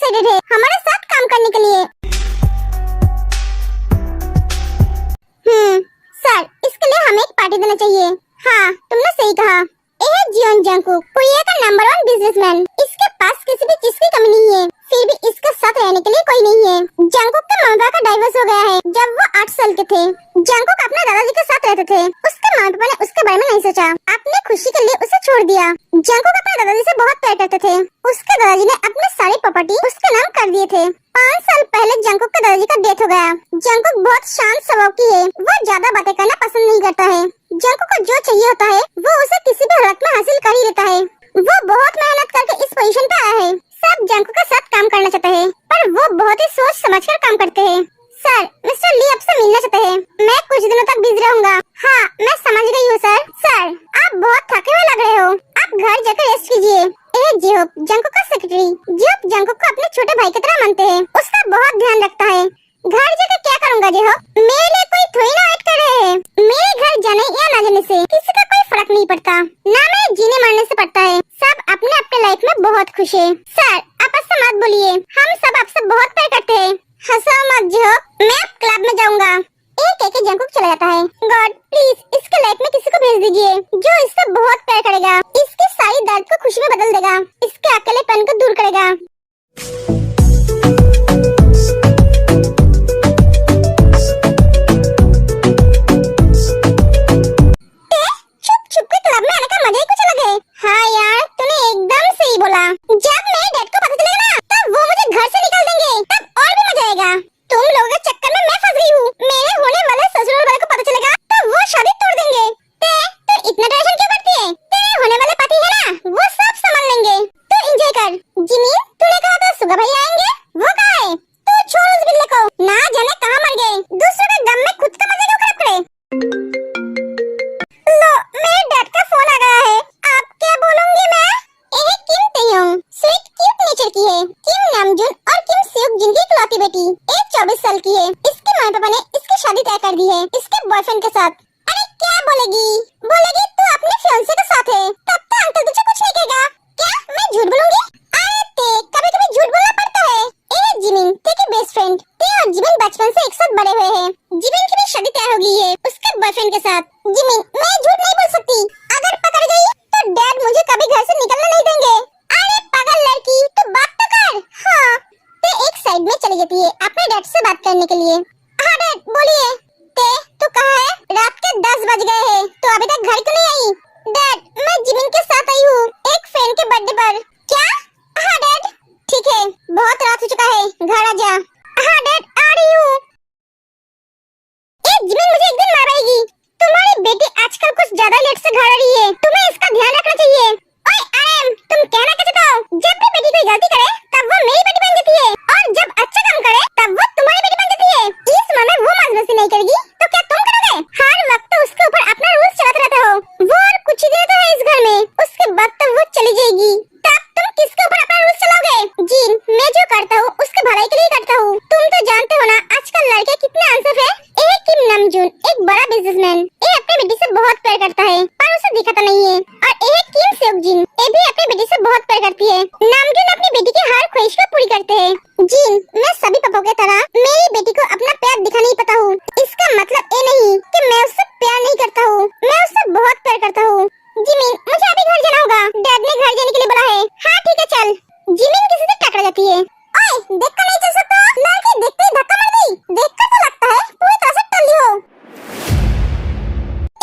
Excited है हमारे साथ काम करने के लिए। सर, इसके लिए हमें एक पार्टी देना चाहिए। हाँ, तुमने सही कहा। ये है जियोन जंगकुक, कोरिया का नंबर 1 बिजनेसमैन। इसके पास किसी भी चीज की कमी नहीं है, फिर भी इसके साथ रहने के लिए कोई नहीं है। जंगकुक के माँ बाप का डाइवोर्स हो गया है जब वो 8 साल के थे। जंगकुक अपने दादाजी के साथ रहते थे। उसके माँ बाप ने उसके बारे में नहीं सोचा, अपनी खुशी के लिए उसे छोड़ दिया। जंगकुक अपने दादाजी से बहुत प्यार करते थे। उसके दादाजी ने अपनी सारी प्रॉपर्टी उसके नाम कर दिए थे। 5 साल पहले जंगकुक के दादाजी का डेथ हो गया। जंगकुक बहुत शांत स्वभाव की है, वो ज्यादा बातें करना पसंद नहीं करता है। जंगकुक को जो चाहिए होता है वो उसे किसी भी हालत में हासिल कर ही लेता है। वो बहुत मेहनत करके इस पोजीशन पे आया है। सब जंगकुक के साथ काम करना चाहते हैं, पर वो बहुत ही सोच समझकर काम करते हैं। सर, मिस्टर ली आपसे मिलना चाहते हैं। मैं कुछ दिनों तक बिजी रहूंगा। हाँ, मैं समझ गई हूँ सर। सर, आप बहुत थके हुए लग रहे हो, आप घर जाकर रेस्ट कीजिए। जियोप, जंगकुक का सेक्रेटरी। जियोप जंगकुक को अपने छोटे भाई की तरह मानते हैं, उसका बहुत ध्यान रखता है। घर जाकर क्या करूँगा जियोप? मेरे लिए कोई थोड़ी ना वेट कर रहे हैं। मेरे घर जाने या न जाने से किसी का कोई फर्क नहीं पड़ता, ना मैं जीने मरने से पड़ता है। सब अपने अपने लाइफ में बहुत खुश है। सर, आप ऐसा मत बोलिए, हम सब आपसे बहुत प्यार करते हैं। हंसो मत जियोप, मैं अब क्लब में जाऊंगा। एक एक जंगकुक चला जाता है। गॉड प्लीज इसके लाइफ में किसी को भेज दीजिए जो इससे बहुत प्यार करेगा, इसकी सारी दर्द को खुशी में बदल देगा, इसके अकेलेपन को दूर करेगा। चुप चुप के क्लब में आने का मजा ही कुछ अलग है। हाँ यार, तूने एकदम सही बोला। जब मेरे डैड को पता चलेगा ना, तब वो मुझे घर से निकाल देंगे, तब और भी मजा आएगा। तुम लोगों के चक्कर में मैं फंस गई हूँ। मेरे होने वाले ससुराल वाले को पता चलेगा तो वो शादी तोड़ देंगे। तू इतना टेंशन क्यों करती है? तेरे होने वाले पति है ना, वो सब संभाल लेंगे। तू एंजॉय कर। जिमी, तूने कहा था सुगा भाई आएंगे, वो कहाँ है? तू छोड़ उस बिल्ले को, ना जाने कहाँ मर गए। दूसरों के दम में खुद का मजा क्यों खराब करे? लो, मेरे डैड का फोन आ गया है। अब क्या बोलूंगी मैं? ये किम तेयोंग, स्वीट क्यूट नेचर की है। किम नामजून और किम सेयोक जिनकी इकलौती बेटी, 24 साल की है। इसके माँ पापा ने इसकी शादी तय कर दी है इसके बॉयफ्रेंड के साथ। अरे क्या बोलेगी? बोलेगी तू अपने फियांसे के साथ है, तब तो अंकल तुझे कुछ नहीं कहेगा। क्या मैं झूठ बोलूंगी? अरे ते कभी कभी झूठ बोलना पड़ता है। ए जिमिन, तेरी बेस्ट फ्रेंड। ते और जिमिन बचपन से एक साथ बड़े हुए हैं। जिमिन की भी शादी तय हो गई है उसके बॉयफ्रेंड के साथ। जिमिन, मैं झूठ नहीं बोल सकती, अगर पकड़ गई तो डैड मुझे कभी घर से निकलने नहीं देंगे। अरे पागल लड़की, तू बात तो कर। हाँ, ते एक साइड में चली जाती है अपने डैड से बात करने के लिए। हाँ डैड, बोलिए। ते तू कहाँ है? रात के 10 बज गए हैं, तो अभी तक घर क्यों नहीं आई? डैड, मैं जिमिन के साथ आई हूँ एक फ्रेंड के बर्थडे पर। क्या? हाँ डैड। ठीक है, बहुत रात हो चुका है, घर आ जा। हाँ डैड, आ रही हूँ। जिमिन मुझे एक दिन मारेगी। तुम्हारी बेटी आजकल कुछ ज्यादा लेट से घर आ रही है, तुम्हें इसका ध्यान रखना चाहिए। ओए आरएम, तुम कहना क्या चाहते हो? जब भी बेटी कोई गलती करे तब वो मेरी बेटी बन जाती है, और जब अच्छा काम करे तब वो तुम्हारी बेटी बन जाती है। इस माँ में वो मजबूरी नहीं करेगी तो क्या तुम करोगे? हर वक्त उसके ऊपर अपना रूल्स चलाते रहते हो। वो और कुछ ही देर तो है इस घर में, उसके बाद तो वो चली जाएगी, तब तुम किसके ऊपर अपना रूल्स चलाओगे? जीन, मैं जो करता हूँ उसके भलाई के लिए करता हूँ। तुम तो जानते हो ना आजकल लड़के कितने अनसफ है। किम नामजून एक बड़ा बिजनेसमैन, ये अपनी बेटी से बहुत प्यार करता है पर उसे दिखाता नहीं है। और ये किम सेयोक जिन, ये भी अपनी बेटी से बहुत प्यार करती है। नामजून अपनी बेटी की हर ख्वाहिश को पूरी करते हैं। जिन, मैं सभी पापाओं की तरह मेरी बेटी को अपना प्यार दिखाना ही पता हूँ। इसका मतलब ये नहीं कि मैं उससे प्यार नहीं करता हूँ, मैं उससे बहुत प्यार करता हूँ। जिमिन, मुझे अभी घर जाना होगा, डैड ने घर जाने के लिए बोला है। हाँ ठीक है चल। जिमिन किसी से टकरा जाती है। ओए, देखकर नहीं चल सकता? लड़की देखते ही धक्का मार दी, देखकर तो लगता है पूरी तरह से टल्ली हो।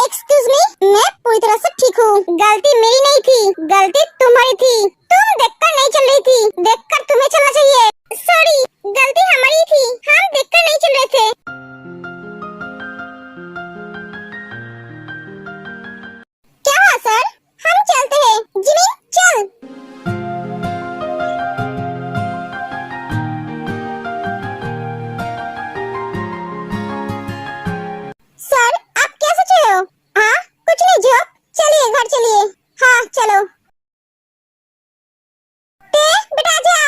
एक्सक्यूज मी, मैं पूरी तरह से ठीक हूँ, गलती मेरी नहीं थी, गलती तुम्हारी थी। तुम देखकर नहीं चल रही थी, देखकर तुम्हें चलना चाहिए। सॉरी, गलती हमारी थी, हम देखकर नहीं चल रहे थे। क्या हुआ सर? हम चलते हैं। जिमिन चल। सर, आप क्या सोच रहे हो? हाँ, कुछ नहीं जो, चलिए घर चलिए। हाँ चलो। बेटा आजा।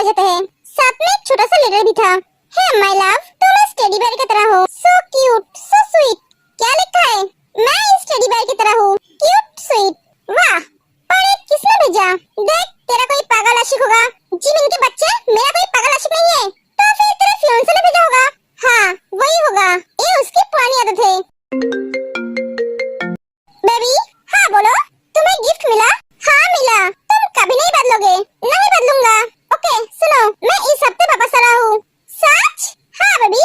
जाते हैं। साथ में एक छोटा सा लेटर भी था। हे माय लव, तुम इस टेडी बेयर की तरह हो, सो क्यूट, सो स्वीट। क्या लिखा है? मैं इस टेडी बेयर की तरह हूँ, क्यूट स्वीट। वाह, पर ये किसने भेजा? देख, तेरा कोई पागल आशिक होगा। जिमिन के बच्चे, मेरा कोई पागल आशिक नहीं है। तो फिर तेरे फियांसे ने भेजा होगा। हाँ, वही होगा। ये उसकी पुरानी आदत है। बेबी, हाँ बोलो, तुम्हें गिफ्ट मिला? हाँ मिला। तुम कभी नहीं बदलोगे। नहीं बदलूंगा। ओके सुनो, मैं इस हफ्ते वापस आ रहा हूँ। सच? हाँ baby,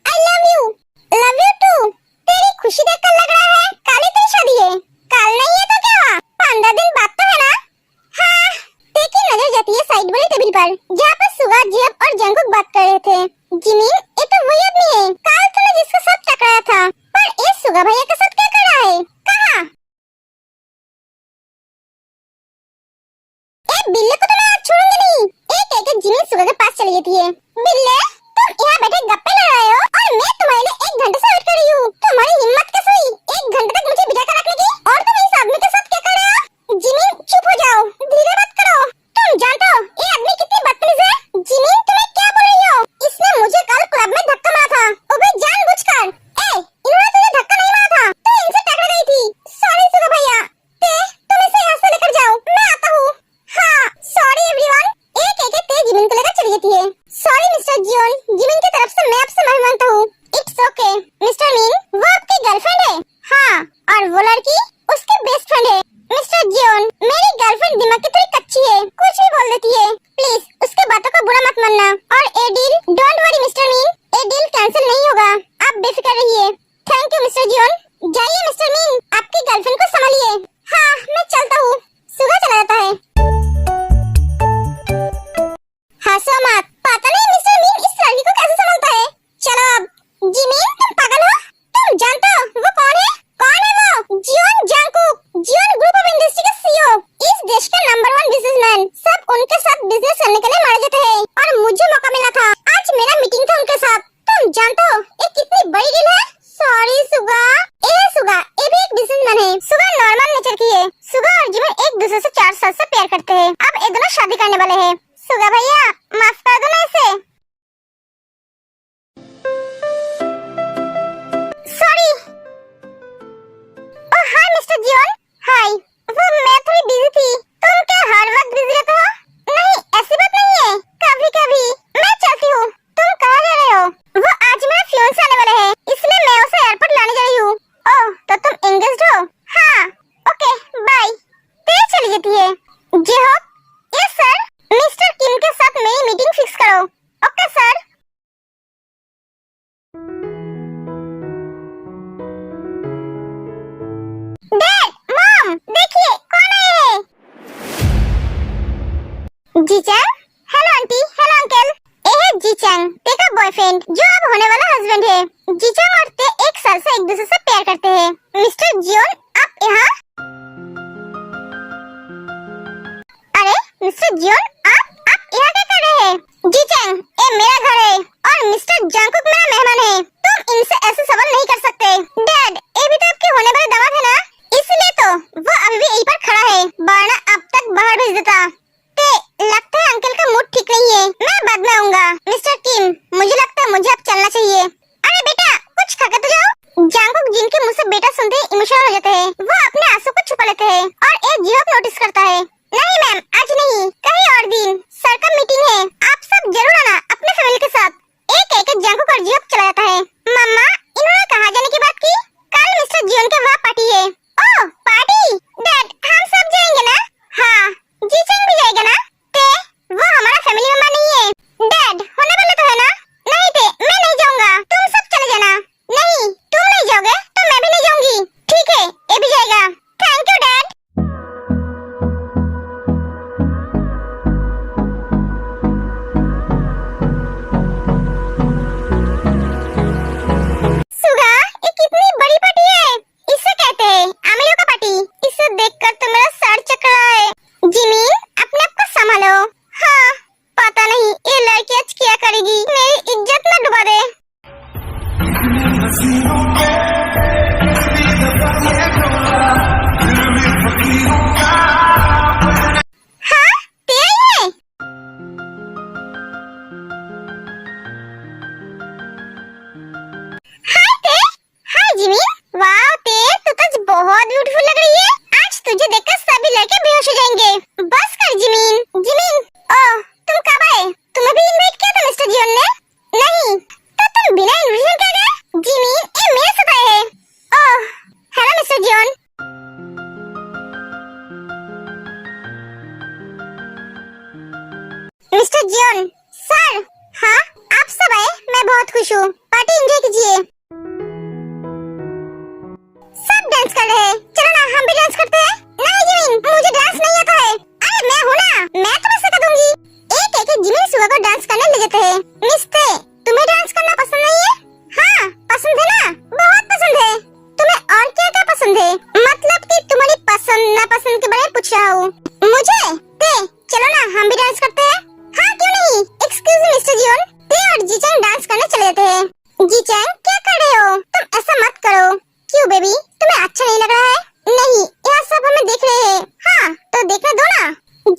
I love you. Love you too. तेरी खुशी देखकर लग रहा है कल ही तेरी शादी है। कल नहीं है तो क्या हुआ? 15 दिन बाद तो है ना? हाँ। देखी नजर जाती है साइड वाले टेबल पर, जहाँ पर सुगा, जेब और जंगकुक बात कर रहे थे। जिमिन, ये तो वही आदमी है कल तूने जिसके साथ टकराया था। पर ये सुगा भैया के साथ क्या कर रहा है? कहाँ? बिल्ले को तो मैं आज छोड़ूंगी नहीं। एक एक जिमिन सुगा के पास चली जाती है। बिल्ले, तुम यहाँ बैठे गप्पे लड़ा रहे हो और मैं तुम्हारे लिए 1 घंटे से वेट कर रही हूँ। तुम्हारी हिम्मत कैसे हुई 1 घंटे तक मुझे बिठा कर रखने की? और तुम इस आदमी के साथ क्या कर रहे हो? जिमिन, चुप हो जाओ, धीरे बात करो। तुम जानते हो ये आदमी कितनी बदतमीज है? जिमिन, तुम्हें क्या बोल रही हो? इसने मुझे कल क्लब में धक्का मारा था, वो भी जानबूझकर। इन्होंने तुझे धक्का नहीं मारा था, तू इनसे टकरा गई थी। सॉरी सुगा भैया। तुम इसे यहाँ से लेकर जाओ, मैं आता हूँ। हाँ, सॉरी एवरीवन। एक एक तेज जिमिन को लेकर चली जाती है। सॉरी मिस्टर जियोन, जिमिन की तरफ से मैं आपसे माफी मांगता हूँ। इट्स ओके मिस्टर मिन, वो आपकी गर्लफ्रेंड है? हाँ, और वो लड़की उसकी बेस्ट फ्रेंड है। मिस्टर जियोन, मेरी गर्लफ्रेंड दिमाग की थोड़ी कच्ची है, कुछ भी बोल देती है। प्लीज उसके बातों का बुरा मत मानना। और a deal, don't worry mister Min, a deal cancel नहीं होगा, आप बेफिक्र रहिए। Thank you mister Jeon. जाइए मिस्टर मिन, आपकी गर्लफ्रेंड को संभालिए। हाँ, मैं चलता हूँ। सुबह चला जाता है। हंसो मत, पता नहीं मिस्टर मिन इस लड़की को कैसे संभालता है। चलो अब। जिमिन, तुम पागल हो? तुम जानते हो वो कौन है? कौन है वो? Jeon Jungkook, Jeon group of industry के सीईओ, इस देश का नंबर 1 बिजनेसमैन। सब उनके साथ बिजनेस करने के लिए मारे जाते हैं और मुझे मौका मिला था। आज मेरा मीटिंग था उनके साथ। तुम जानते हो ये कितनी बड़ी डील है? सॉरी सुगा। सुगा, ये भी एक बिजनेसमैन है। सुगा नॉर्मल नेचर की है। सुगा और जिमिन एक दूसरे से 4 साल से प्यार करते हैं। अब ये दोनों शादी करने वाले हैं। सुगा भैया, माफ कर दो ना इसे। सॉरी। ओह हाय मिस्टर जियोन। हाय। वो मैं थोड़ी बिजी थी। तुम क्या हर वक्त बिजी रहते हो? नहीं, ऐसी बात नहीं है, कभी कभी। मैं चलती हूँ। तुम कहाँ जा रहे हो? वो आज मेरा फियांसे आने वाला है, इसलिए मैं उसे एयरपोर्ट लाने जा रही हूँ। ओह, तो तुम एंगेज्ड हो? हाँ। Okay, bye. तेज चली जाती है। जी हो? Yes sir. मिस्टर किम के साथ मेरी मीटिंग फिक्स करो। Okay sir. डैड, मॉम, देखिए कौन है? Jichang. Hello aunty, hello uncle. ये है जीचैंग, तेरा बॉयफ्रेंड, जो अब होने वाला हस्बैंड है। जीचैंग और ते 1 साल से एक दूसरे से प्यार करते हैं। मिस्टर जियोन, आप यहाँ? अरे मिस्टर जियोन, आप यहाँ क्या कर रहे हैं? जीचैंग, ये मेरा घर है और मिस्टर जंगकुक मेरा मेहमान है। तुम इनसे ऐसे सवाल नहीं कर सकते। डैड, ये भी तो आपके होने वाले दामाद है ना, इसलिए तो वो अभी भी यहीं पर खड़ा है, वरना अब तक बाहर भेज देता। लगता है अंकल का मूड ठीक नहीं है, मैं बाद में आऊंगा। मिस्टर किम, मुझे लगता है मुझे अब चलना चाहिए। अरे बेटा, कुछ खा के तो जाओ। जंगकुक जिनके मुंह से बेटा सुनते ही इमोशनल हो जाते हैं। वो अपने आंसू को छुपा लेते हैं और एक जियोक नोटिस करता है। नहीं मैम, आज नहीं, कहीं और दिन। बहुत खुश हूँ। पार्टी एंजॉय कीजिए। सब डांस कर रहे हैं, चलो ना हम भी डांस करते हैं। नहीं जिमिन, मुझे डांस नहीं आता है। अरे मैं हूँ ना, मैं तुम्हें सिखा दूंगी। एक एक जिमिन सुबह को डांस करने ले जाते हैं। मिस्ते, तुम्हें डांस करना पसंद नहीं है? हाँ पसंद है ना, बहुत पसंद है। तुम्हें और क्या क्या पसंद है? मतलब कि तुम्हारी पसंद नापसंद के बारे में पूछ रहा हूँ। मुझे ते चलो ना हम भी डांस करते हैं। हाँ क्यों नहीं। एक्सक्यूज मी मिस्टर जियोन, ते और जीचैंग डांस करने चले जाते हैं। जीचैंग क्या कर रहे हो? तुम ऐसा मत करो। क्यों बेबी, तुम्हें अच्छा नहीं लग रहा है? नहीं, यहाँ सब हमें देख रहे हैं। हाँ तो देखने दो ना।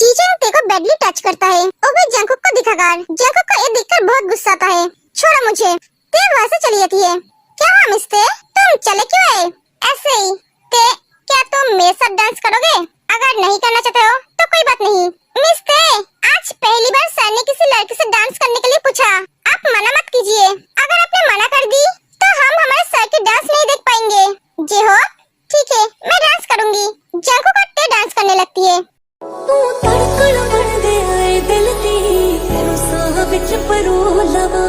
जीचैंग ते को बैडली टच करता है। वो भी जंगकुक को दिखाकर। जंगकुक को ये देखकर बहुत गुस्सा आता है। छोड़ो मुझे। ते वहाँ से चली जाती है। क्या हुआ मिस्ते, तुम चले क्यों आए? ऐसे ही। ते क्या तुम मेरे साथ डांस करोगे? अगर नहीं करना चाहते हो तो कोई बात नहीं। मिस्ते, आज पहली बार सर ने किसी लड़की से डांस करने के लिए पूछा। आप मना मत कीजिए। अगर आपने मना कर दी तो हम हमारे सर की डांस नहीं देख पाएंगे। जी हो, ठीक है मैं डांस करूंगी। जंगकुक और ते डांस करने लगती है। तू धड़कन बन दे आए दिल दी, तेरू साह विच परोलवा।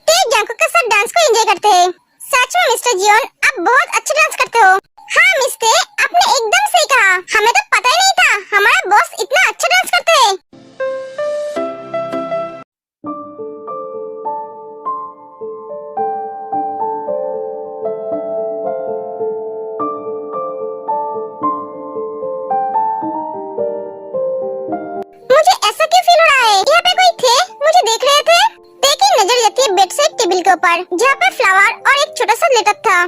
ते जंगकुक के साथ डांस को एंजॉय करते हैं। सच में मिस्टर जियोन, आप बहुत अच्छा डांस करते हो। हाँ मिस्ते, आपने एकदम सही कहा। हमें तो पता ही नहीं था हमारा बॉस इतना अच्छा डांस करते हैं। मुझे ऐसा क्यों फील हो रहा है? यहाँ पे कोई थे, मुझे देख रहे थे। देखिए नजर जाती है बेड से एक टेबल के ऊपर, जहाँ पे फ्लावर और एक छोटा सा लेटअप था।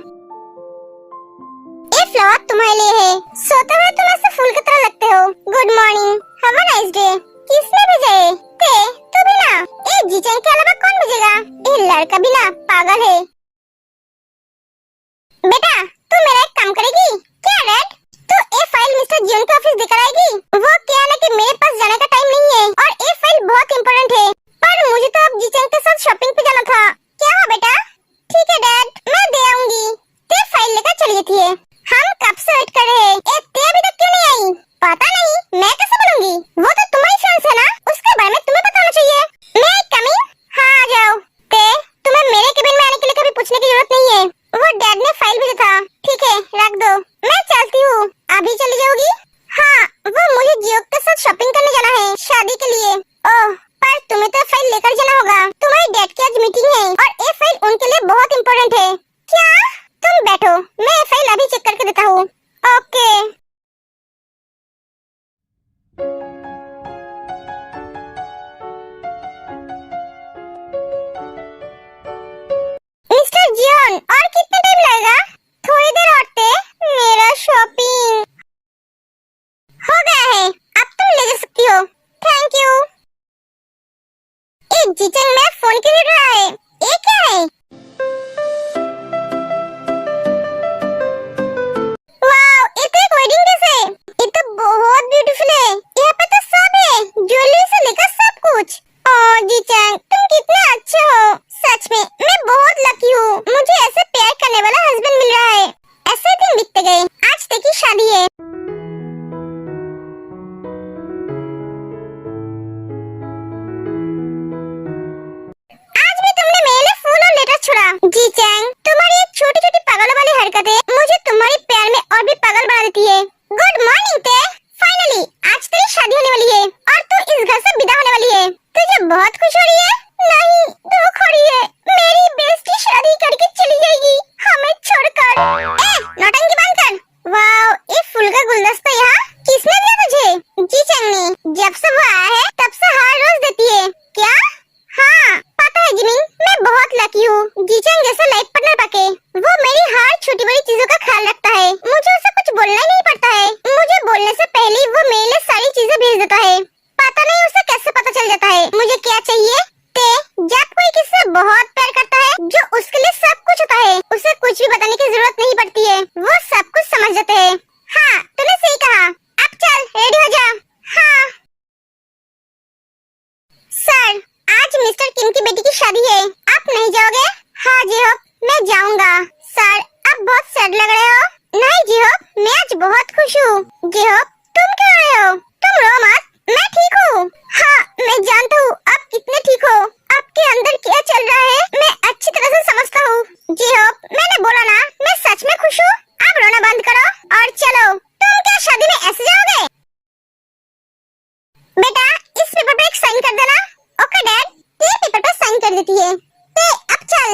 ये फ्लावर तुम्हारे लिए है। सोते हुए तुम ऐसे फूल की तरह लगते हो। Good morning, have a nice day. किसने भेजा है? ते, तू भी ना। ए जीचैंग के अलावा कौन भेजेगा? ये लड़का भी ना पागल है। बेटा तू मेरा एक काम करेगी क्या? डैड, तू ये फाइल मिस्टर जियोन के ऑफिस देकर आएगी। वो क्या है ना कि मेरे पास जाने का टाइम नहीं है और ये फाइल बहुत इम्पोर्टेंट है। पर मुझे तो अब जीचैंग के साथ शॉपिंग पे जाना था। क्या हुआ बेटा? ठीक है डैड, मैं दे आऊंगी। ते फाइल लेकर चली जाती है। हम कब से वेट कर रहे हैं। ते अभी तक क्यों नहीं आई? पता नहीं, मैं कैसे बोलूंगी? वो तो तुम्हारी फ्रेंड्स है ना, उसके बारे में तुम्हें पता होना चाहिए। मैं कमिंग? हाँ आ जाओ। ते, तुम्हें मेरे केबिन में आने के लिए कभी पूछने की जरूरत नहीं है। वो डैड ने फाइल भेजा था। ठीक है रख दो, मैं चलती हूँ। अभी चली जाओगी? हाँ, वो मुझे जियो के साथ शॉपिंग करने जाना है शादी के लिए। ओह, पर तुम्हें तो फाइल लेकर जाना होगा। तुम्हारी डैड की आज मीटिंग है और ये फाइल उनके लिए बहुत इम्पोर्टेंट है। क्या? तुम बैठो, मैं ये फाइल अभी चेक करके देता हूँ। ओके। मिस्टर जियोन, और कितना टाइम लगेगा? थोड़ी देर और थे। मेरा शॉपिंग हो गया है, अब तुम ले जा सकती हो। Thank you. एक जीचैंग में फोन क्यों उठ रहा है? ये क्या है? वाओ, ये तो एक वेडिंग ड्रेस है। ये तो बहुत ब्यूटीफुल है। यहाँ पे तो सब है, ज्वेलरी से लेकर सब कुछ। ओह जीचैंग, तुम कितने अच्छे हो। सच में मैं बहुत लकी हूँ, मुझे ऐसे प्यार करने वाला हस्बैंड मिल रहा है। ऐसे दिन बीतते गए। आज ते की शादी है। आज भी तुमने मेरे लिए फूल और लेटर छोड़ा। जीचैंग, तुम्हारी ये छोटी छोटी पागलों वाली हरकतें मुझे तुम्हारे प्यार में और भी पागल बना देती है। गुड मॉर्निंग ते, फाइनली आज तेरी शादी होने वाली है और तू इस घर से विदा होने वाली है। तुझे बहुत खुश हो रही है? नहीं, दुख हो रही है। मेरी बेस्टी शादी करके चली जाएगी हमें छोड़कर। ए, नौटंकी बंद कर। वाओ, ये फूल का गुलदस्ता यहाँ किसने दिया तुझे? जीचैंग ने। जब से वो आया है तब से हर रोज देती है। क्या? हाँ पता है जिमिन, मैं बहुत लकी हूँ जीचैंग जैसा लाइफ पार्टनर पाके। वो मेरी हर छोटी बड़ी चीजों का ख्याल रखता है। मुझे उसे कुछ बोलना ही नहीं पड़ता है। मुझे बोलने से पहले ही वो मेरे लिए सारी चीजें भेज देता है। पता नहीं उसे कैसे पता चल जाता है मुझे क्या चाहिए। ते, जब कोई किससे बहुत प्यार करता है, जो उसके लिए सब कुछ होता है, उसे कुछ भी बताने की जरूरत नहीं पड़ती है। वो सब कुछ समझ जाते हैं। हाँ तूने सही कहा। अब चल रेडी हो जा। हाँ सर, आज मिस्टर किम की बेटी की शादी है, आप नहीं जाओगे? हाँ जी हो, मैं जाऊंगा। सर आप बहुत सैड लग रहे हो। नहीं जी हो, मैं आज बहुत खुश हूँ। जी हो, तुम क्यों रहे हो? तुम रो मत, मैं ठीक हूँ। हाँ मैं जानता हूँ आप कितने ठीक हो। आप कर देना। ओके डैड, ये पेपर पे साइन कर देती है। ते अब चल।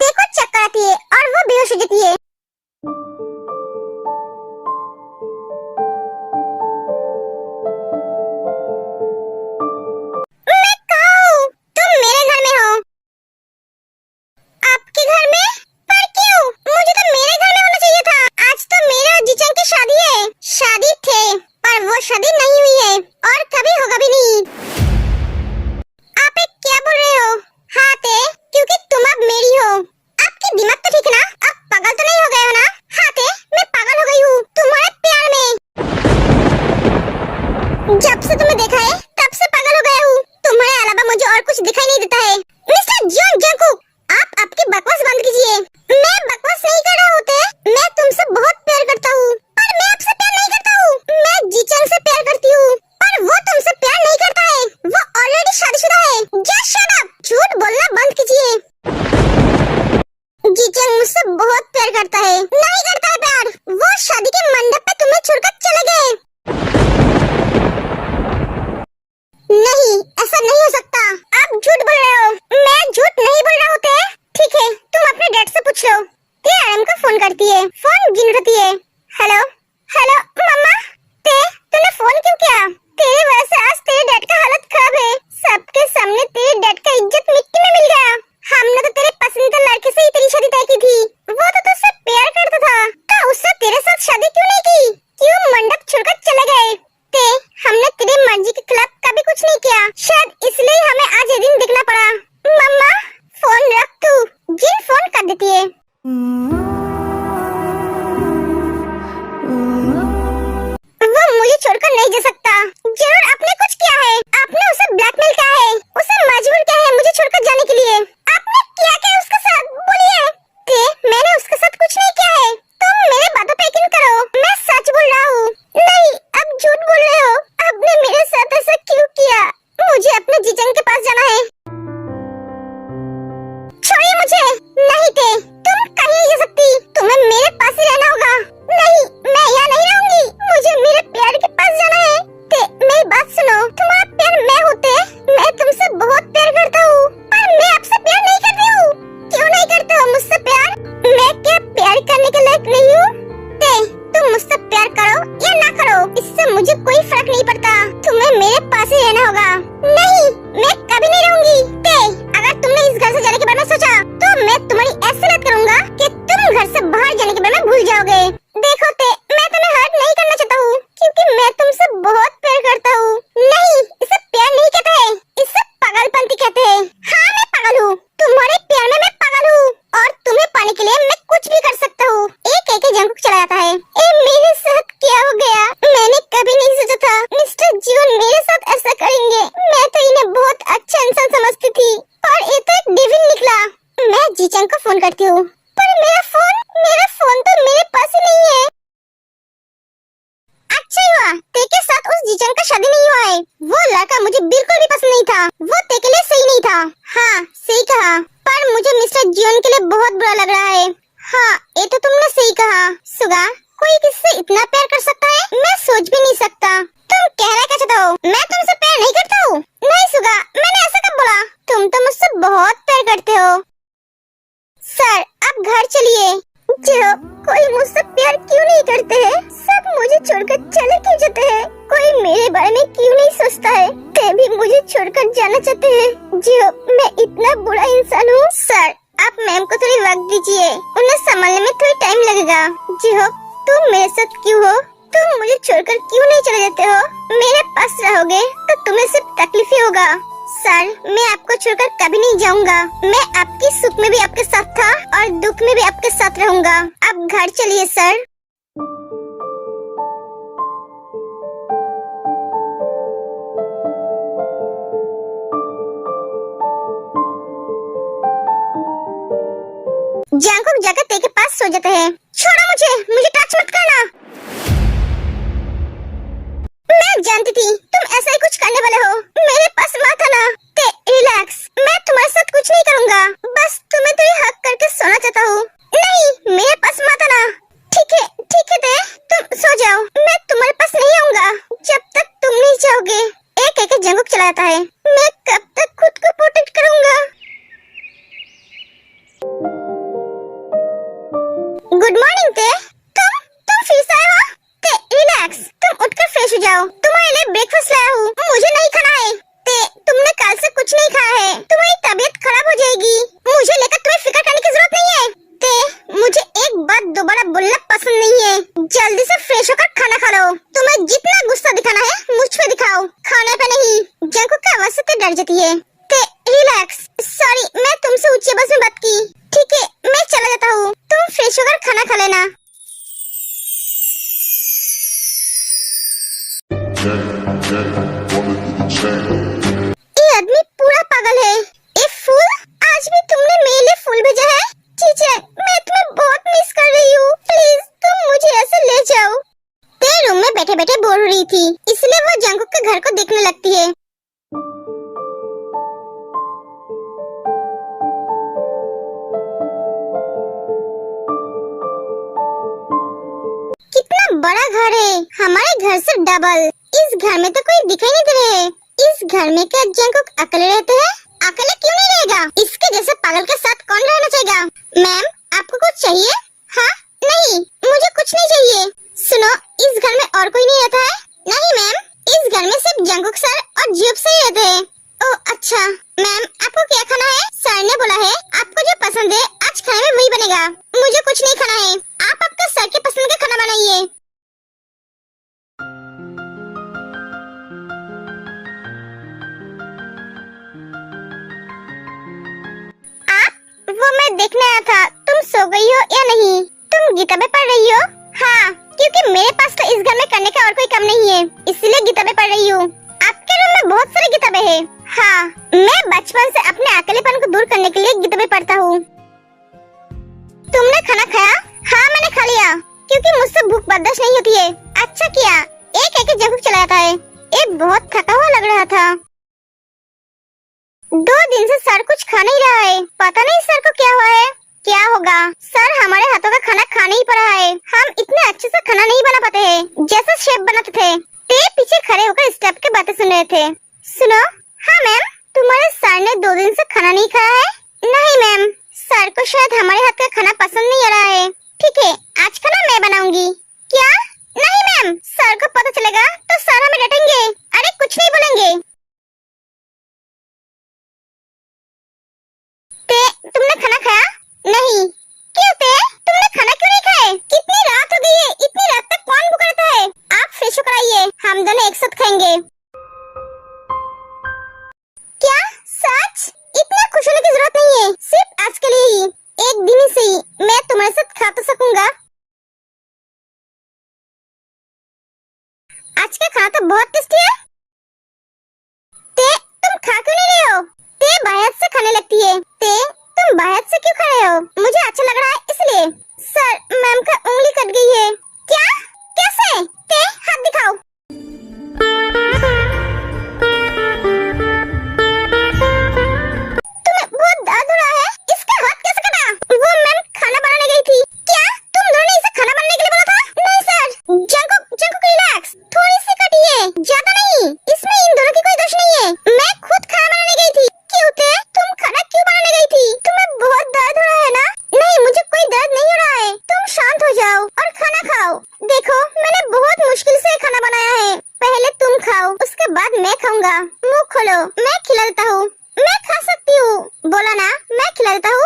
ते को चक्कर आती है और वो बेहोश हो जाती है। शादी नहीं हुई है और कभी होगा भी नहीं। आप एक क्या बोल रहे हो? हाँ ते, क्योंकि तुम अब मेरी हो। आपकी दिमाग तो ठीक है ना? आप पागल तो नहीं हो गए हो ना? हाँ ते, मैं पागल हो गई हूँ तुम्हारे प्यार में। जब से तुम्हें देखा है तब से पागल हो गया हूँ। तुम्हारे अलावा मुझे और कुछ दिखाई नहीं देता है। मिस्टर जॉन जंकुक, आप आपकी बकवास बंद कीजिए। मैं बकवास नहीं कर रहा हूँ ते, मैं तुमसे बहुत प्यार करता हूँ। पर मैं आपसे प्यार नहीं करता हूँ। मैं जीचंग से प्यार करती हूँ, पर वो तुमसे प्यार नहीं करता है। वो ऑलरेडी शादीशुदा है। जस्ट शट अप, झूठ बोलना बंद कीजिए। जीचंग मुझसे बहुत प्यार करता है। नहीं करता है प्यार। वो शादी के मंडप पे तुम्हें छोड़कर चले गए। नहीं, ऐसा नहीं हो सकता। आप झूठ बोल रहे हो। मैं झूठ नहीं बोल रहा होते। ठीक है, तुम अपने डैड से पूछ लो। ते आराम को फोन करती है। फोन गिन रही है। हेलो हेलो मम्मा, ते तूने फोन क्यों किया? तेरी वजह से आज तेरे डैड का हालत खराब है। सबके सामने तेरे डैड का इज्जत मिट्टी में मिल गया। हमने तो तेरे पसंदीदा लड़के से ही तेरी शादी तय की थी। वो तो तुझसे प्यार करता था, तो उससे तेरे साथ शादी क्यों नहीं की? क्यों मंडप छोड़कर चले गए? ते हमने तेरी मर्जी के खिलाफ कभी कुछ नहीं किया, शायद इसलिए हमें आज ये दिन देखना पड़ा। मम्मा फोन रख तू। जिन फोन कर देती है। वो मुझे छोड़कर नहीं जा सकता। जरूर आपने कुछ किया है। आपने उसे ब्लैकमेल किया है, उसे मजबूर किया है मुझे छोड़कर जाने के लिए। आपने क्या किया उसके साथ? बोलिए। ते मैंने उसके साथ कुछ नहीं किया है। तुम मेरे बातों पे यकीन करो, मैं सच बोल रहा हूँ। नहीं, अब झूठ बोल रहे हो। आपने मेरे साथ ऐसा क्यों किया? मुझे अपने जीजन के पास जाना है। छोड़िए मुझे। नहीं थे, तुम कहीं नहीं जा सकती। तुम्हें मेरे पास ही रहना होगा। नहीं, मैं यहाँ नहीं रहूंगी। मुझे मेरे प्यार के पास जाना है। ते मेरी बात सुनो, तुम्हारा प्यार मैं होते, मैं तुमसे बहुत प्यार करता हूँ, पर मैं आपसे प्यार नहीं करती हूँ। क्यों नहीं करते हो मुझसे प्यार? मैं क्या प्यार करने के लायक नहीं हूँ? ते तुम मुझसे प्यार करो या ना करो, इससे मुझे कोई फर्क नहीं पड़ता। तुम्हें मेरे पास ही रहना होगा। नहीं, मैं कभी नहीं रहूंगी। ते अगर तुमने इस घर से जाने के बारे में सोचा, तो मैं तुम्हारी ऐसी लत करूंगा कि तुम घर से बाहर जाने के बारे में भूल जाओगे। देखो ते, मैं तुम्हें हर्ट नहीं करना चाहता हूँ, क्योंकि मैं तुमसे बहुत प्यार करता हूँ। नहीं, इसे प्यार नहीं कहते हैं, इसे पागलपंती कहते हैं। हाँ, मैं पागल हूँ। तुम्हारे प्यार में मैं पागल हूँ, और तुम्हें पाने के लिए मैं कुछ भी कर सकता हूँ। एक एक जंकुक चला जाता है। मेरे साथ क्या हो गया? मैंने कभी नहीं सोचा था मिस्टर जीवन मेरे साथ ऐसा करेंगे। मैं तो इन्हें बहुत अच्छा इंसान समझती थी, पर ये तो एक डेविल निकला। मैं जीचंग को फोन करती हूँ, पर मेरा फोन तो मेरे पास ही नहीं है। अच्छा हुआ ते के साथ उस जीचंग का शादी नहीं हुआ है। वो लड़का मुझे बिल्कुल भी पसंद नहीं था। वो ते के लिए सही नहीं था। हाँ, सही कहा, पर मुझे मिस्टर जीवन के लिए बहुत बुरा लग रहा है। हाँ, ये तो तुमने सही कहा। सुगा, कोई किससे इतना प्यार कर सकता है? मैं सोच भी नहीं सकता। तुम कहना क्या चाहते हो? मैं तुमसे प्यार नहीं करता हूँ? नहीं सुगा, मैंने ऐसा कब बोला? तुम तो मुझसे बहुत प्यार करते हो। सर, अब घर चलिए। जो कोई मुझसे प्यार क्यों नहीं करते हैं? सब मुझे छोड़कर चले क्यों जाते हैं? कोई मेरे बारे में क्यों नहीं सोचता है? ते भी मुझे छोड़कर जाना चाहते हैं। जो मैं इतना बुरा इंसान हूँ। सर, आप मैम को थोड़ी वक्त दीजिए, उन्हें संभालने में थोड़ी टाइम लगेगा। जो तुम मेरे साथ क्यों हो? तुम मुझे छोड़कर क्यों नहीं चले जाते हो? मेरे पास रहोगे तो तुम्हें सिर्फ तकलीफ ही होगा। सर, मैं आपको छोड़कर कभी नहीं जाऊंगा। मैं आपकी सुख में भी आपके साथ था और दुख में भी आपके साथ रहूंगा। अब घर चलिए सर। जंकुक जाकर ते के पास सो जाते हैं। छोड़ो मुझे टच मत करना। मैं जानती थी तुम तुम ऐसा ही कुछ करने वाले हो। मेरे पास मत आना। ते रिलैक्स, मैं तुम्हारे साथ कुछ नहीं करूंगा, बस तुम्हें तो ये हक करके सोना चाहता हूँ। नहीं, मेरे पास मत आना। ठीक है ते, तुम सो जाओ, मैं तुम्हारे पास नहीं आऊंगा जब तक तुम नहीं चाहोगे। एक एक जंगुक चला जाता है, मैं कब तक खुद को प्रोटेक्ट करूंगा। गुड मॉर्निंग ते, तुम फिर से आए हो? ते रिलैक्स, तुम उठकर फ्रेश हो जाओ, तुम्हारे लिए ब्रेकफास्ट लाया हूँ, मुझे नहीं खाना है। ते तुमने कल से कुछ नहीं खाया है, तुम्हारी तबीयत खराब हो जाएगी। मुझे लेकर तुम्हें फिक्र करने की जरूरत नहीं है। ते मुझे एक बात दोबारा बोलना पसंद नहीं है, जल्दी से फ्रेश होकर खाना खा लो। तुम्हें जितना गुस्सा दिखाना है मुझ पे दिखाओ, खाने पे नहीं। जंगुक की आवाज से ते डर जाती है। ते रिलैक्स, सॉरी मैं तुमसे ऊंची आवाज में बात की। ठीक है, मैं चला जाता हूँ, तुम फ्रेश होकर खाना खा लेना। ये आदमी पूरा पागल है। ए फूल, आज भी तुमने मेरे लिए फूल भेजा है? चीचे, मैं तुम्हें बहुत मिस कर रही हूँ, प्लीज तुम मुझे ऐसे ले जाओ। ते रूम में बैठे बैठे बोर हो रही थी, इसलिए वो जंगुक के घर को देखने लगती है। कितना बड़ा घर है, हमारे घर से डबल। इस घर में तो कोई दिखाई नहीं दे रहे है। इस घर में क्या जंगुक अकेले रहते हैं? अकेले क्यों नहीं रहेगा? इसके जैसे पागल के साथ कौन रहना चाहेगा? मैम, आपको कुछ चाहिए? हाँ? नहीं, मुझे कुछ नहीं चाहिए। सुनो, इस घर में और कोई नहीं रहता है? नहीं मैम, इस घर में सिर्फ जंगुक सर और जियोप सर रहते हैं। ओह अच्छा, मैम आपको क्या खाना है? सर ने बोला है आपको जो पसंद है आज खाने में वही बनेगा। मुझे कुछ नहीं खाना है, आप आपके सर के पसंद का खाना बनाइए। वो मैं देखने आया था, तुम सो गई हो या नहीं? तुम किताबें पढ़ रही हो? हाँ, क्योंकि मेरे पास तो इस घर में करने का और कोई काम नहीं है, इसलिए किताबें पढ़ रही हूँ। आपके रूम में बहुत सारी किताबें हैं। हाँ, मैं बचपन से अपने अकेलेपन को दूर करने के लिए किताबें पढ़ता हूँ। तुमने खाना खाया? हाँ मैंने खा लिया, क्योंकि मुझसे भूख बर्दाश्त नहीं होती है। अच्छा किया, एक एक जंगुक चला जाता है। ये बहुत थका हुआ लग रहा था। 2 दिन से सर कुछ खा नहीं रहा है, पता नहीं सर को क्या हुआ है। क्या होगा, सर हमारे हाथों का खाना खा नहीं पा रहा है। हम इतने अच्छे से खाना नहीं बना पाते हैं जैसा शेफ बनाते थे। ते पीछे खड़े होकर स्टेप के बातें सुन रहे थे। सुनो, हाँ मैम, तुम्हारे सर ने 2 दिन से खाना नहीं खाया है? नहीं मैम, सर को शायद हमारे हाथ का खाना पसंद नहीं आ रहा है। ठीक है, आज खाना मैं बनाऊंगी। क्या? नहीं मैम, सर को पता चलेगा तो सर हमें डांटेंगे। अरे कुछ नहीं बोलेंगे। ते, तुमने खाना खाया? नहीं। क्यों ते, तुमने खाना क्यों नहीं खाए? कितनी रात हो गई है, इतनी रात तक कौन भूखा रहता है? आप फ्रेश होकर आइए, हम दोनों एक साथ खाएंगे। क्या सच? इतना खुश होने की जरूरत नहीं है, सिर्फ आज के लिए ही, एक दिन ही सही, मैं तुम्हारे साथ खा तो सकूंगा। आज का खाना तो बहुत टेस्टी है। ते, तुम खा क्यों नहीं रहे हो? ते बाहर से खाने लगती है। ते, तुम बाहर से क्यों खा रहे हो? मुझे अच्छा लग रहा है इसलिए। सर, मैम का उंगली कट गई है। क्या? कैसे? ते, हाथ दिखाओ। तुम्हें बहुत दर्द हो रहा है? इसका हाथ कैसे कटा? वो मैम खाना बनाने गई थी। क्या? तुम दोनों ने इसे खाना बनाने के लिए बोला था? नहीं सर, जंगुक रिलैक्स, थोड़ी सी कटी है, ज्यादा नहीं। इसमें इन दोनों की कोई दोष नहीं है, मैं खुद खाना बनाने गई थी। क्यों ते, तुम खाना क्यों बनाने गई थी? तुम्हें बहुत दर्द हो रहा है ना? नहीं, मुझे कोई दर्द नहीं हो रहा है, तुम शांत हो जाओ और खाना खाओ। देखो, मैंने बहुत मुश्किल से खाना बनाया है, पहले तुम खाओ, उसके बाद मैं खाऊंगा। मुंह खोलो, मैं खिला देता हूँ। मैं खा सकती हूँ, बोला ना, मैं खिला देता हूँ।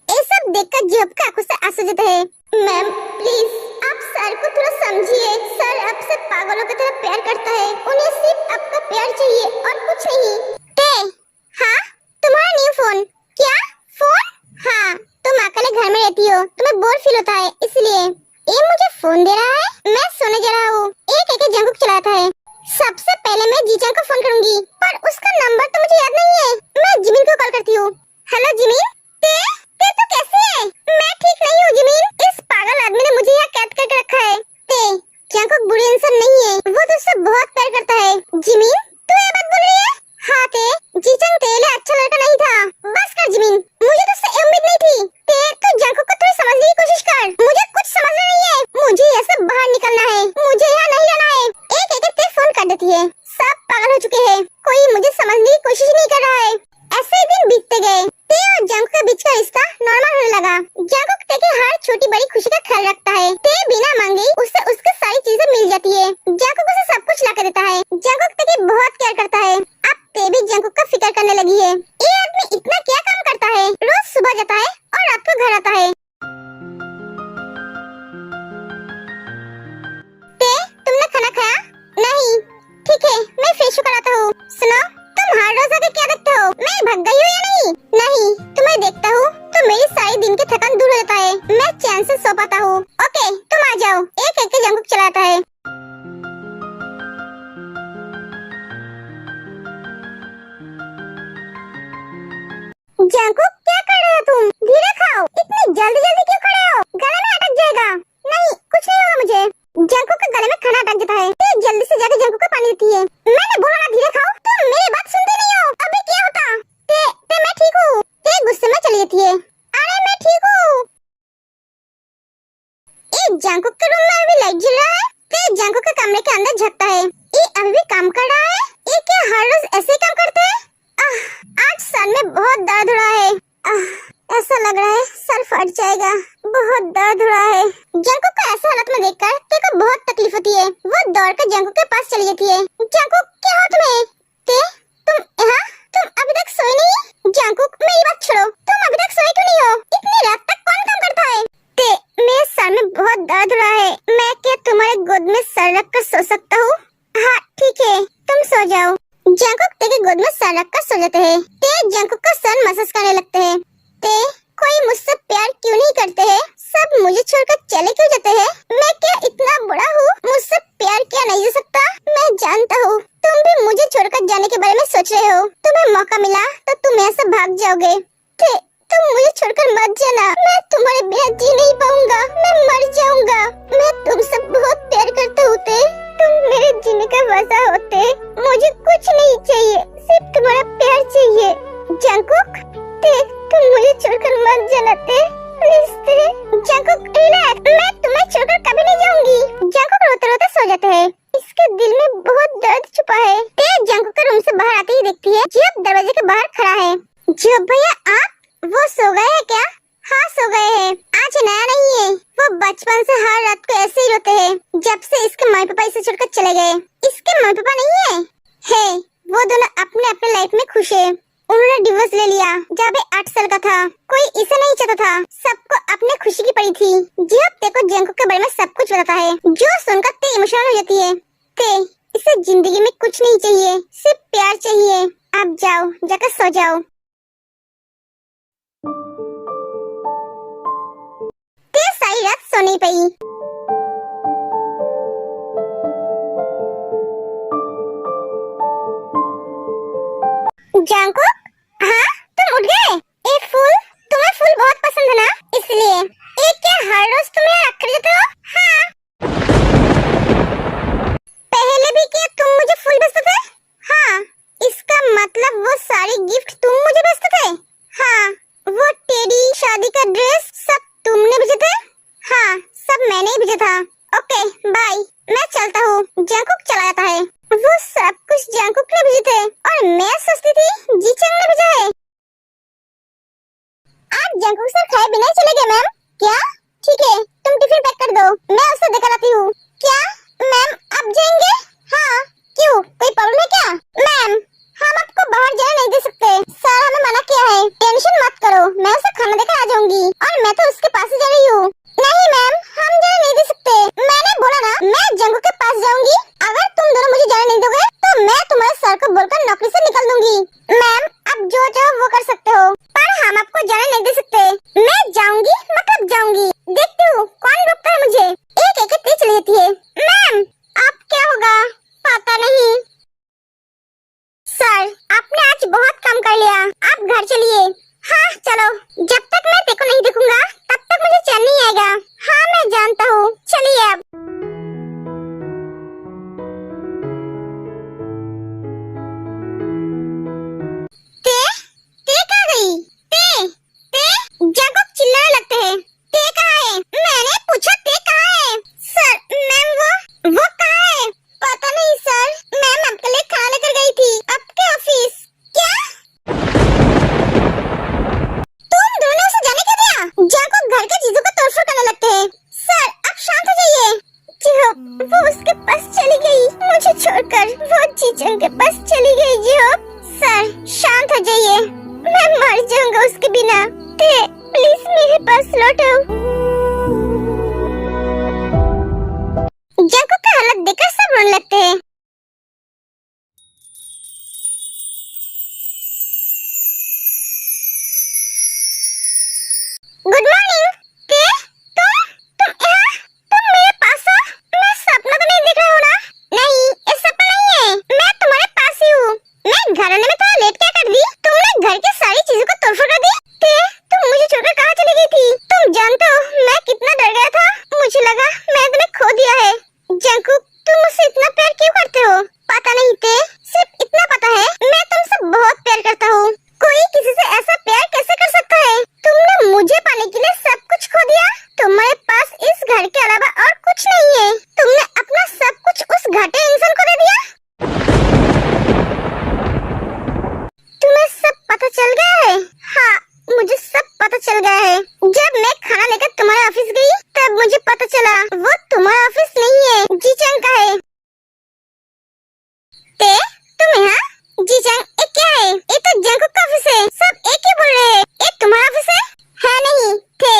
ये सब देखकर जियोप की आंखों से आंसू जाते हैं। मैम प्लीज, आप सर को थोड़ा समझिए, सर आपसे पागलों की तरह प्यार करता है, उन्हें सिर्फ आपका प्यार चाहिए और कुछ नहीं। ते, हाँ, तुम्हारा न्यू फोन? क्या फोन? हाँ, तुम अकेले घर में रहती हो, तुम्हें बोर फील होता है, इसलिए ये मुझे फोन दे रहा है। मैं सोने जा रहा हूँ, एक एक जंगुक चलाता है। सबसे पहले मैं जीजान को फोन करूंगी, पर उसका नंबर तो मुझे याद नहीं है। मैं जिमिन को कॉल करती हूँ। हेलो जिमिन, ते तो कैसे है? मैं ठीक नहीं हूँ जिमिन, इस पागल आदमी ने मुझे बहुत प्यार करता है। जिमिन, तू ये बात बोल रही है? हाँ ते, जीचंग तेरे लिए अच्छा लड़का नहीं था। बस कर जिमिन, मुझे तुझसे ये उम्मीद नहीं थी। ते तू जंकुक को थोड़ी समझने की कोशिश कर। मुझे कुछ समझना नहीं है। मुझे ये सब बाहर निकलना है। मुझे यहाँ नहीं रहना है। एक एक ते फोन कर देती है। सब पागल हो चुके हैं। कोई मुझे समझने की कोशिश नहीं कर रहा है। ऐसे ही दिन बीतते गए। ते और जंकुक के बीच का रिश्ता नॉर्मल होने लगा। जंकुक ते की हर छोटी बड़ी खुशी का ख्याल रखता है। ते बिना मांगे उसे उसकी सारी चीजें मिल जाती है। जंकुक उसे सब कुछ ला कर देता है। जंकुक ते की बहुत प्यार करता है। अब ते भी जंकुक का फिक्र करने लगी है। ये आदमी इतना क्या काम करता है? रोज सुबह जाता है और रात को घर आता है। ते, तुमने खाना खाया? नहीं। ठीक है, मैं फ्रेश होकर आता हूँ। सुनो, तुम हर रोज आके क्या देखते हो? मैं भाग गई हूँ या नहीं? नहीं, तुम्हें देखता हूँ तो मेरी सारी दिन की थकान दूर हो जाता है। मैं चैन से सो पाता हूँ। ओके, तुम आ जाओ। एक एक जंकुक चलाता है। जंकुक, क्या कर रहे हो तुम? धीरे खाओ। इतनी जल्दी जल्दी क्यों खड़े हो? गले में अटक जाएगा। नहीं, कुछ नहीं होगा मुझे। जंकुक के गले में खाना अटक जाता है। ते जल्दी से जाके जंकुक को पानी देती है। मैंने बोला ना धीरे खाओ। तुम मेरी बात सुनते नहीं हो। अभी क्या होता? ते मैं ठीक हूँ। ते गुस्से में चली जाती है। अरे मैं ठीक हूँ। जंकुक के रूम में अभी लाइट जल रहा है। ते जंकुक के कमरे के अंदर झपकता है। ये अभी भी काम कर रहा है। ये क्या हर रोज ऐसे ही काम करते हैं? आज सर में बहुत दर्द हो रहा है। ऐसा लग रहा है सर फट जाएगा। बहुत दर्द हो रहा है। जंकुक को ऐसा हालत में देखकर ते को बहुत तकलीफ होती है। वो दौड़कर जंकुक के पास चली जाती है। जंकुक, क्या हुआ तुम्हें? ते, तुम यहाँ? तुम अभी तक सोए नहीं? जंकुक, मेरी बात छोड़ो। तुम अभी तक सोए क्यों नहीं हो? इतनी रात तक कौन काम करता है? ते, मेरे सर में बहुत दर्द हो रहा है। मैं क्या तुम्हारे गोद में सर रख कर सो सकता हूँ? हाँ ठीक है, तुम सो जाओ। जंकुक ते के गोद में सर रखकर सो जाते हैं। ते जंकुक का सर मसाज करने लगते हैं। ते, कोई मुझसे प्यार क्यों नहीं करते हैं? सब मुझे छोड़कर चले क्यों जाते हैं? मैं क्या इतना बुरा हूँ? मुझसे प्यार किया नहीं जा सकता? मैं जानता हूँ तुम भी मुझे छोड़कर जाने के बारे में सोच रहे हो। तुम्हें मौका मिला तो तुम यहाँ से भाग जाओगे। ते, तुम मुझे छोड़कर मत जाना। मैं तुम्हारे बिना जी नहीं पाऊंगा। मैं मर जाऊंगा। मैं तुमसे बहुत प्यार करता हूँ ते। तुम मेरे जीने का वजह होते। मुझे कुछ नहीं चाहिए, सिर्फ तुम्हारा प्यार चाहिए। जंकुक, ते, तुम मुझे छोड़कर मत जाना ते, प्लीज ते। जंकुक, रिलैक्स, मैं तुम्हें छोड़कर कभी नहीं जाऊंगी। जंकुक रोते रोते सो जाते हैं। इसके दिल में बहुत दर्द छुपा है। ते जंकुक के रूम से बाहर आते ही देखती है जियोब दरवाजे के बाहर खड़ा है। जियोब भैया, आप? वो सो गए हैं क्या? हाँ सो गए हैं। आज नया नहीं है। वो बचपन से हर रात को ऐसे ही रोते हैं जब से इसके मम्मी पापा इसे छोड़कर चले गए। इसके मम्मी पापा नहीं है? है, वो दोनों अपने अपने लाइफ में खुश है। उन्होंने डिवोर्स ले लिया जब ये 8 साल का था। कोई इसे नहीं चाहता था। सबको अपने खुशी की पड़ी थी। जियोब ते को जंकुक के बारे में सब कुछ बताता है, जो सुनकर ते इमोशनल हो जाती है। ते, इसे जिंदगी में कुछ नहीं चाहिए, सिर्फ प्यार चाहिए। आप जाओ, जाकर सो जाओ। ते सारी रात सो नहीं पाई। जंकुक, हाँ तुम उठ गए? एक फूल, तुम्हें फूल बहुत पसंद है ना, इसलिए। एक क्या हर रोज तुम यहाँ रख कर जाते हो? हाँ। पहले भी क्या तुम मुझे फूल भेजते थे? हाँ। इसका मतलब वो सारी गिफ्ट तुम मुझे भेजते थे? हाँ। वो टेडी, शादी का ड्रेस, सब तुमने भेजे थे? हाँ, सब मैंने ही भेजा था। ओके बाय, मैं चलता हूँ। जंकुक चला जाता है। वो सब कुछ जंकुक ने भेजे थे और मैं सोचती थी जीचंग चीचन के पास चली गई जियो। सर शांत हो जाइए, मैं मर जाऊंगा उसके बिना। ते प्लीज मेरे पास लौटो। जंकुक का हालत देखकर सब रोने लगते हैं। Good morning. ते तुम यहाँ, तुम मेरे पास हो? मैं सपना तो नहीं देख रहा हूँ ना? नहीं, ये सपना नहीं है, मैं तुम्हारे पास ही हूँ। मैं घर आने में थोड़ा लेट क्या कर दी? तुमने घर की सारी चीजों को तोड़फोड़ कर दी। ते तुम मुझे छोड़कर कहाँ चली गई थी? तुम जानते हो मैं कितना डर गया था। मुझे लगा मैंने तुम्हें खो दिया है। जंकुक तुम मुझसे इतना प्यार क्यों करते हो? पता नहीं ते, सिर्फ इतना पता है मैं तुमसे बहुत प्यार करता हूँ। कोई किसी से ऐसा प्यार कैसे कर सकता है? तुमने मुझे पाने के लिए सब कुछ खो दिया। तुम्हारे पास इस घर के अलावा और कुछ नहीं है। तुमने अपना सब कुछ उस घाटे इंसान को दे दिया। तुम्हें सब पता चल गया है? हाँ, मुझे सब पता चल गया है। जब मैं खाना लेकर तुम्हारे ऑफिस गई तब मुझे पता चला वो तुम्हारा ऑफिस नहीं है, जीचंग का है। ते तुम यहाँ? जीचंग ये क्या है? ये तो जंकुक का ऑफिस है। सब एक ही बोल रहे हैं। ये तुम्हारा ऑफिस है? है नहीं थे,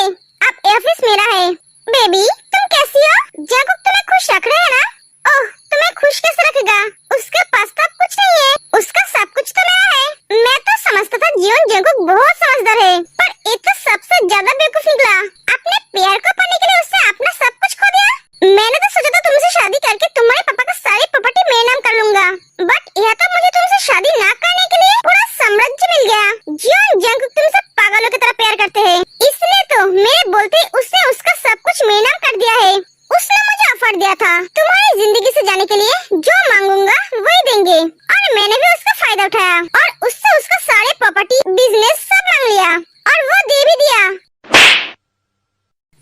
अब ये ऑफिस मेरा है। बेबी तुम कैसी हो? जंकुक तुम्हें खुश रख रहे हैं ना? ओह तुम्हें खुश कैसे रखेगा? उसके पास तो कुछ नहीं है, उसका सब कुछ तो मेरा है। मैं तो समझता था जीवन जंकुक बहुत समझदार है, पर ये तो सबसे ज्यादा बेवकूफ निकला। अपने प्यार को पाने के लिए उससे अपना सब कुछ खो दिया। मैंने तो सोचा था तुमसे शादी करके तुम्हारे पापा का सारी प्रॉपर्टी मैं नाम कर लूंगा, बट यह तो मुझे तुमसे शादी ना करने के लिए पूरा साम्राज्य मिल गया। जीवन जंकुक तुमसे पागलों की तरह प्यार करते हैं, इसलिए तो मेरे बोलते उसने उसका सब कुछ मैं नाम कर दिया है। उसने मुझे ऑफर दिया था तुम्हारी जिंदगी से जाने के लिए जो मांगूंगा वही देंगे, और मैंने भी उसका फायदा उठाया और उससे उसका सारे प्रॉपर्टी बिजनेस सब मांग लिया और वो दे भी दिया।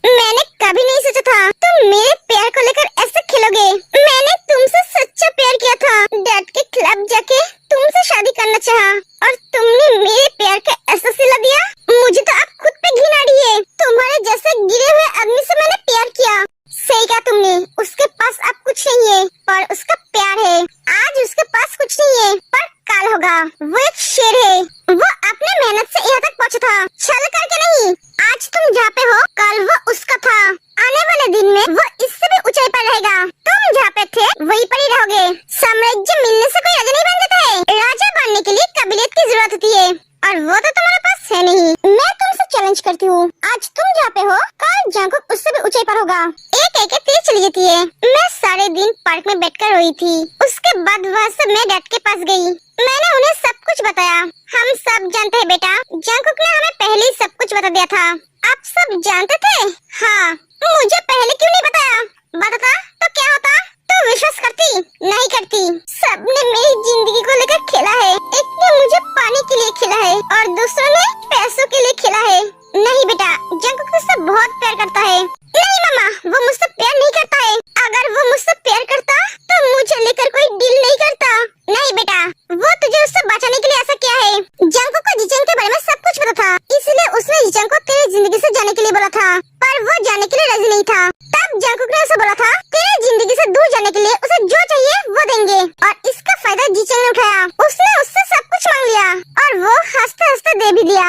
मैंने कभी नहीं सोचा था तुम मेरे प्यार को लेकर ऐसे खेलोगे। मैंने तुमसे सच्चा प्यार किया था, डैड के खिलाफ जाके तुमसे शादी करना चाहा, और तुमने मेरे प्यार का ऐसा सिला दिया। मुझे तो अब खुद पे घिन आ रही है। तुम्हारे जैसे गिरे हुए आदमी से मैंने प्यार किया। सही कहा तुमने, उसके पास अब कुछ नहीं है पर उसका प्यार है। आज उसके पास कुछ नहीं है पर कल होगा। वो एक शेर है, वो अपने मेहनत से यहाँ तक पहुँचा था, छल करके नहीं। आज तुम जहाँ पे हो कल वो उसका था। आने वाले दिन में वो इससे भी ऊंचाई पर रहेगा। तुम जहाँ पे थे वहीं पर ही रहोगे। साम्राज्य मिलने से कोई राजा नहीं बन जाता है, राजा बनने के लिए काबिलियत की जरूरत होती है, और वो तो तुम्हारे पास है नहीं। मैं तुमसे चैलेंज करती हूँ, आज तुम जहाँ पे हो कल जंकुक उससे भी ऊंचाई पर होगा। एक एक तेज चली जाती है। मैं सारे दिन पार्क में बैठकर रोई थी। उसके बाद वहाँ से मैं डैड के पास गई। मैंने उन्हें सब कुछ बताया। हम सब जानते हैं बेटा, जंकुक ने हमें पहले ही सब कुछ बता दिया था। आप सब जानते थे? हाँ, मुझे पहले क्यों नहीं बताया? बताता तो क्या होता? तो विश्वास करती? नहीं करती। सबने मेरी जिंदगी को लेकर खेला है। एक ने मुझे पाने के लिए खेला है और दूसरों ने पैसों के लिए खेला है। नहीं बेटा, जंकुक मुझसे बहुत प्यार करता है। नहीं मामा, वो मुझसे प्यार नहीं करता है। अगर वो मुझसे प्यार करता तो मुझे लेकर कोई डील नहीं करता। नहीं बेटा, वो तुझे उससे बचाने के लिए ऐसा किया है। जंकुक को जीचंग के बारे में सब कुछ पता था, इसलिए उसने जीचंग को तेरी जिंदगी से जाने के लिए बोला था, पर वो जाने के लिए राजी नहीं था। तब जंकुक ने उसे बोला था तेरी जिंदगी से दूर जाने के लिए उसे जो चाहिए वो देंगे, और इसका फायदा जीचंग ने उठाया। उसने उससे सब कुछ मांग लिया और वो हंसते हंसते दे भी दिया।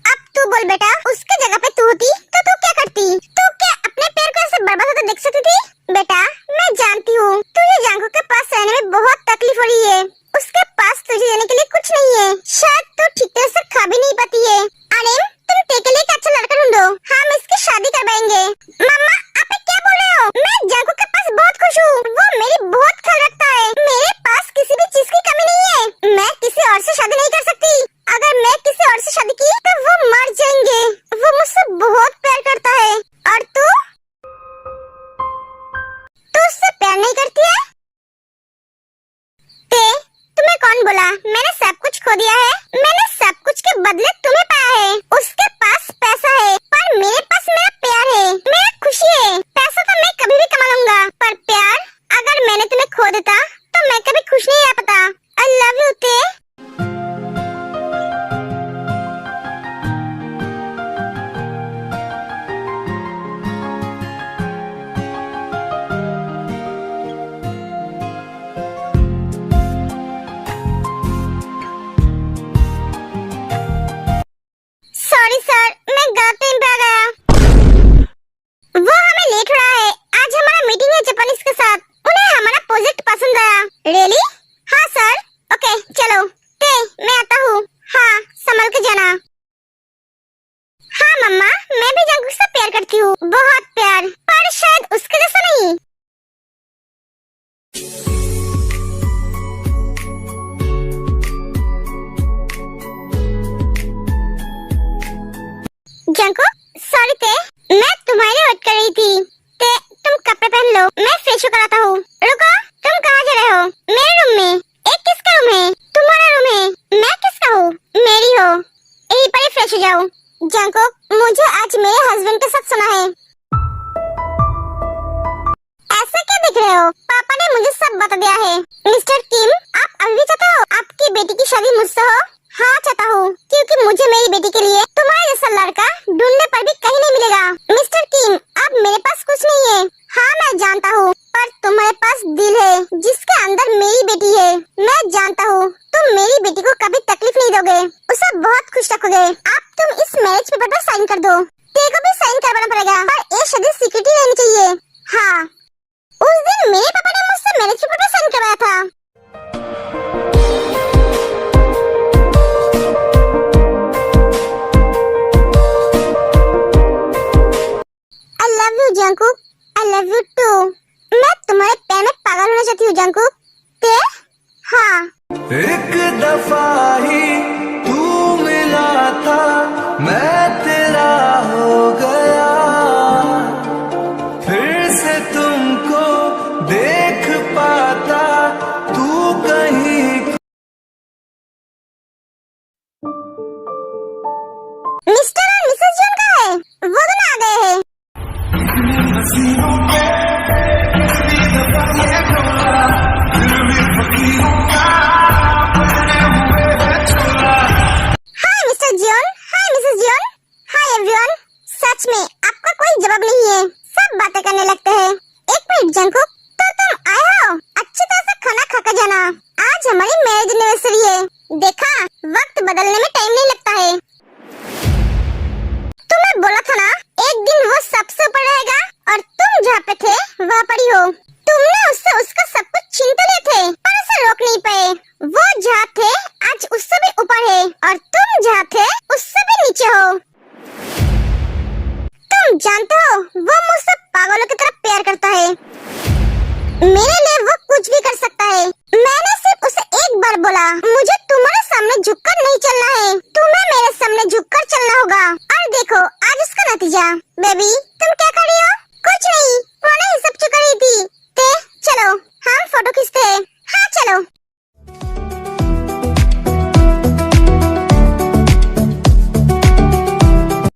अब तू बोल बेटा, उसके जगह पे तू होती तो तू क्या करती? तू क्या अपने पैर को ऐसे बर्बाद होते देख सकती थी? बेटा मैं जानती हूँ तुझे जंकुक के पास रहने में बहुत तकलीफ हो रही है। उसके पास तुझे देने के लिए कुछ नहीं है। शायद तू ठीक तरह से खा भी नहीं पाती है। अनिम, तुम ते के लिए एक अच्छा लड़का ढूंढो, हम इसकी शादी करवाएंगे। मम्मा आप क्या बोल रहे हो? मैं जंकुक के पास बहुत खुश हूँ, वो मेरी बहुत ख्याल रखता है। मेरे पास किसी भी चीज की कमी नहीं है। मैं किसी और से शादी नहीं कर सकती। अगर मैं किसी और से शादी की तो वो मर जाएंगे। वो मुझसे बहुत प्यार करता है। और तू उससे प्यार नहीं करती है? ते तुम्हें कौन बोला मैंने सब कुछ खो दिया है? मैंने सब कुछ के बदले तुम्हें पाया है। उसके पास पैसा है पर मेरे पास मेरा प्यार है, मेरा खुशी है। पैसा तो मैं कभी भी कमा लूंगा, पर प्यार अगर मैंने तुम्हें खो देता तो मैं कभी खुश नहीं रह पाता। आई लव यू ते। जंकुक, सॉरी ते, मैं तुम्हारी वेट कर रही थी। ते, तुम कपड़े पहन लो, मैं फ्रेश होकर आता हूँ। रुको, तुम कहाँ जा रहे हो? मेरे रूम में। एक किसका रूम है? तुम्हारा रूम है। मैं किसका हूँ? मेरी हो। यहीं पर ही फ्रेश हो जाओ। जंकुक, मुझे आज मेरे हस्बैंड के साथ सुना है। ऐसा क्या देख रहे हो? पापा ने मुझे सब बता दिया है। मिस्टर किम, आप अभी भी चाहते हो आपकी बेटी की शादी मुझसे हो? हाँ चाहता हूँ, क्योंकि मुझे मेरी बेटी के लिए तुम्हारे जैसा लड़का ढूंढने पर भी कहीं नहीं मिलेगा। मिस्टर किम, अब मेरे पास कुछ नहीं है। हाँ मैं जानता हूँ, पर तुम्हारे पास दिल है जिसके अंदर मेरी बेटी है। मैं जानता हूँ तुम मेरी बेटी को कभी तकलीफ नहीं दोगे, उसे बहुत खुश रखोगे। अब तुम इस मैरिज पेपर पर साइन कर दो। तेरे को भी साइन करवाना पड़ेगा, पर ये शादी सीक्रेट ही रहनी चाहिए। हाँ, उस दिन मेरे पापा ने मुझसे मैरिज पेपर पर साइन करवाया था। I love you Jungkook, I love you too। मैं तुम्हारे प्यार में पागल होना चाहती हूँ जंकुक। ते? हाँ। एक दफा ही तू मिला था, मैं तेरा हो गया। फिर से तुमको देख पाता तू कहीं। मिस्टर और मिसेस जॉन कहाँ है? वो दोनों आ गए हैं। हाय मिस्टर जॉन, हाय मिसेस जॉन, हाय एवरीवन। सच में आपका कोई जवाब नहीं है, सब बातें करने लगते हैं। एक मिनट जंकुक, तो तुम आए हो? अच्छी तरह से खाना खाकर जाना, आज हमारी मैरिज एनिवर्सरी है। देखा, वक्त बदलने में टाइम नहीं लगता है। तुम्हें बोला था ना, एक दिन वो सबसे ऊपर रहेगा, और तुम जहाँ पे थे वहाँ पर ही हो। तुमने उससे उसका सब कुछ छीन तो लिए थे, पर उसे रोक नहीं पाए। वो जहाँ थे आज उससे भी ऊपर है, और तुम जहाँ थे उससे भी नीचे हो। तुम जानते हो वो मुझसे पागलों की तरह प्यार करता है। मेरे लिए वो कुछ भी कर सकता है। मैंने सिर्फ उसे एक बार बोला, मुझे तुम्हारे सामने झुककर नहीं चलना है, तुम्हें मेरे सामने झुककर चलना होगा। और देखो आज उसका नतीजा। बेबी, तुम क्या कर रही हो? कुछ नहीं, पुराना हिसाब चुका रही थी। ते, चलो हम फोटो खींचते हैं। हाँ चलो।